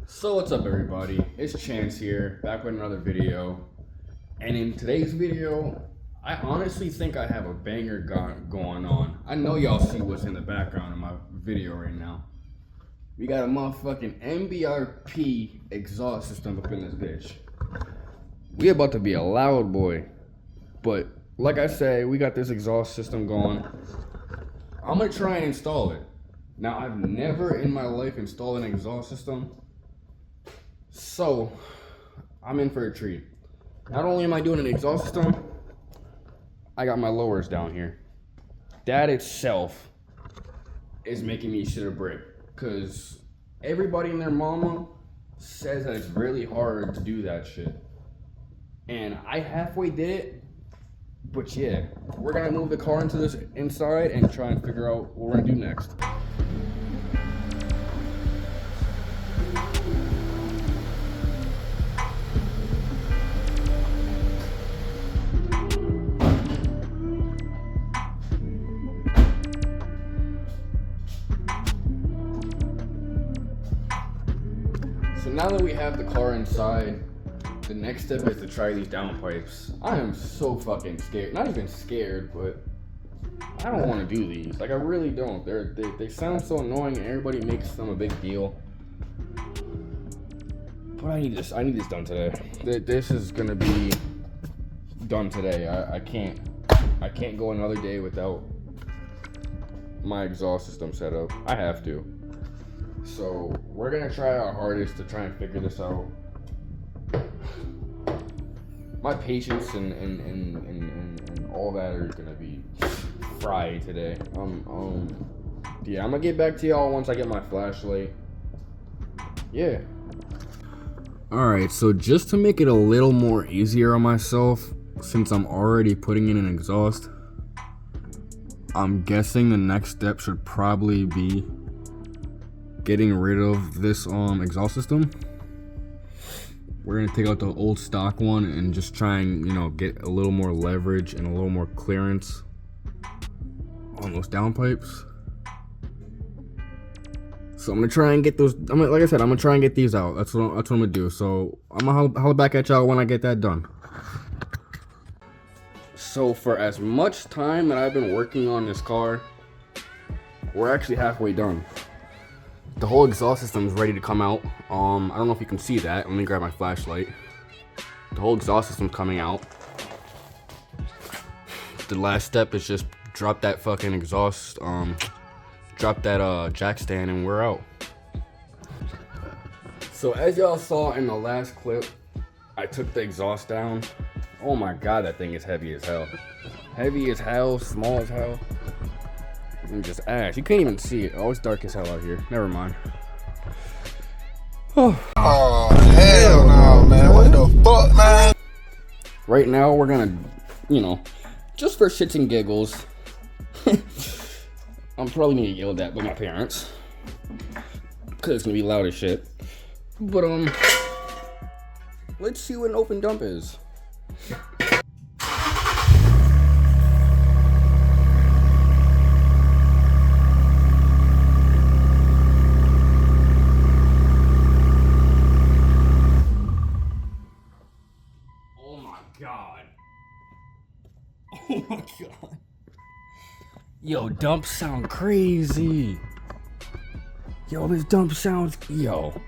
So what's up everybody, it's Chance here, back with another video. And in today's video, I honestly think I have a banger going on. I know y'all see what's in the background of my video right now. We got a motherfucking MBRP exhaust system up in this bitch. We about to be a loud boy. But like I say, we got this exhaust system going. I'm gonna try and install it. Now I've never in my life installed an exhaust system. So, I'm in for a treat. Not only am I doing an exhaust system, I got my lowers down here. That itself is making me shit a brick. Because everybody and their mama says that it's really hard to do that shit. And I halfway did it, but yeah. We're gonna move the car into this inside and try and figure out what we're gonna do next. So now that we have the car inside, the next step is to try these downpipes. I am so fucking scared. Not even scared, but I don't want to do these. Like, I really don't. They sound so annoying and everybody makes them a big deal. But I need this done today. This is gonna be done today. I can't go another day without my exhaust system set up. I have to. So we're gonna try our hardest to try and figure this out. My patience and all that are gonna be fried today. Yeah, I'm gonna get back to y'all once I get my flashlight. Yeah. Alright, so just to make it a little more easier on myself, since I'm already putting in an exhaust, I'm guessing the next step should probably be getting rid of this exhaust system. We're gonna take out the old stock one and just try and, you know, get a little more leverage and a little more clearance on those downpipes. So I'm gonna try and get those. Like I said, I'm gonna try and get these out. That's what I'm gonna do. So I'm gonna holler back at y'all when I get that done. So for as much time that I've been working on this car, we're actually halfway done. The whole exhaust system is ready to come out. I don't know if you can see that. Let me grab my flashlight. The whole exhaust system's coming out. The last step is just drop that fucking exhaust, drop that jack stand, and we're out. So as y'all saw in the last clip, I took the exhaust down. Oh my god, that thing is heavy as hell. Heavy as hell, small as hell. And just ash. You can't even see it. Oh, it's dark as hell out here. Never mind. Oh, hell no, man. What the fuck, man? Right now, we're gonna, you know, just for shits and giggles. I'm probably gonna get yelled at by my parents. Cause it's gonna be loud as shit. But, let's see what an open dump is. God. Oh my god. Yo, dumps sound crazy. Yo, this dump sounds. Yo.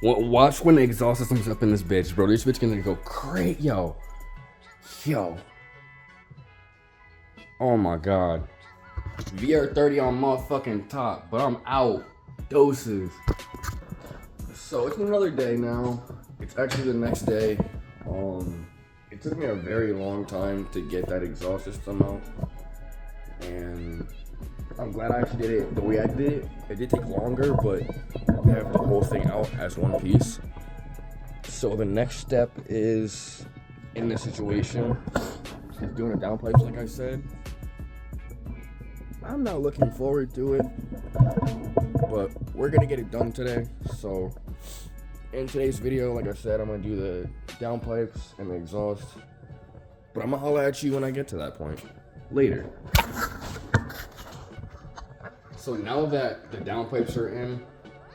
Watch when the exhaust system's up in this bitch, bro. This bitch gonna go crazy. Yo. Oh my god. VR30 on motherfucking top, but I'm out. Doses. So it's been another day now. It's actually the next day. It took me a very long time to get that exhaust system out, and I'm glad I actually did it the way I did it. It did take longer, but we have the whole thing out as one piece. So the next step is, in this situation, is doing the downpipes like I said. I'm not looking forward to it, but we're gonna get it done today. So in today's video, like I said, I'm gonna do the downpipes and the exhaust, but I'm gonna holler at you when I get to that point later. So now that the downpipes are in,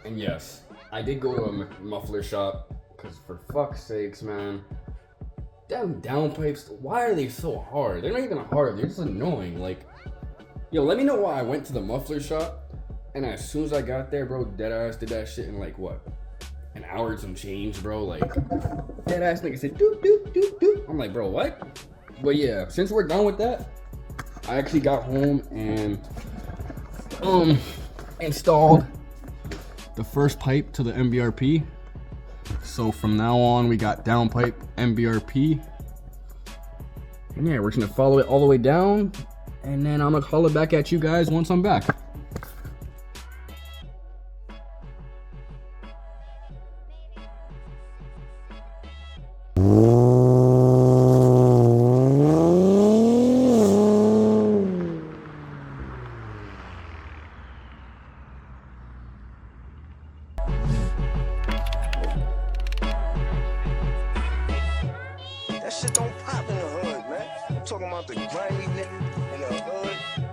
and yes, I did go to a muffler shop, because for fuck's sakes, man, damn downpipes, why are they so hard? They're not even hard, they're just annoying. Like, yo, let me know why I went to the muffler shop, and as soon as I got there, bro, deadass did that shit in like, what, an hour and some change, bro. Like, deadass nigga said, doop, doop, doop, doop. I'm like, bro, what? But yeah, since we're done with that, I actually got home and installed the first pipe to the MBRP. So from now on, we got downpipe MBRP. And yeah, we're gonna follow it all the way down, and then I'm gonna call it back at you guys once I'm back. That shit don't pop in the hood, man. I'm talking about the grimy nigga in the hood.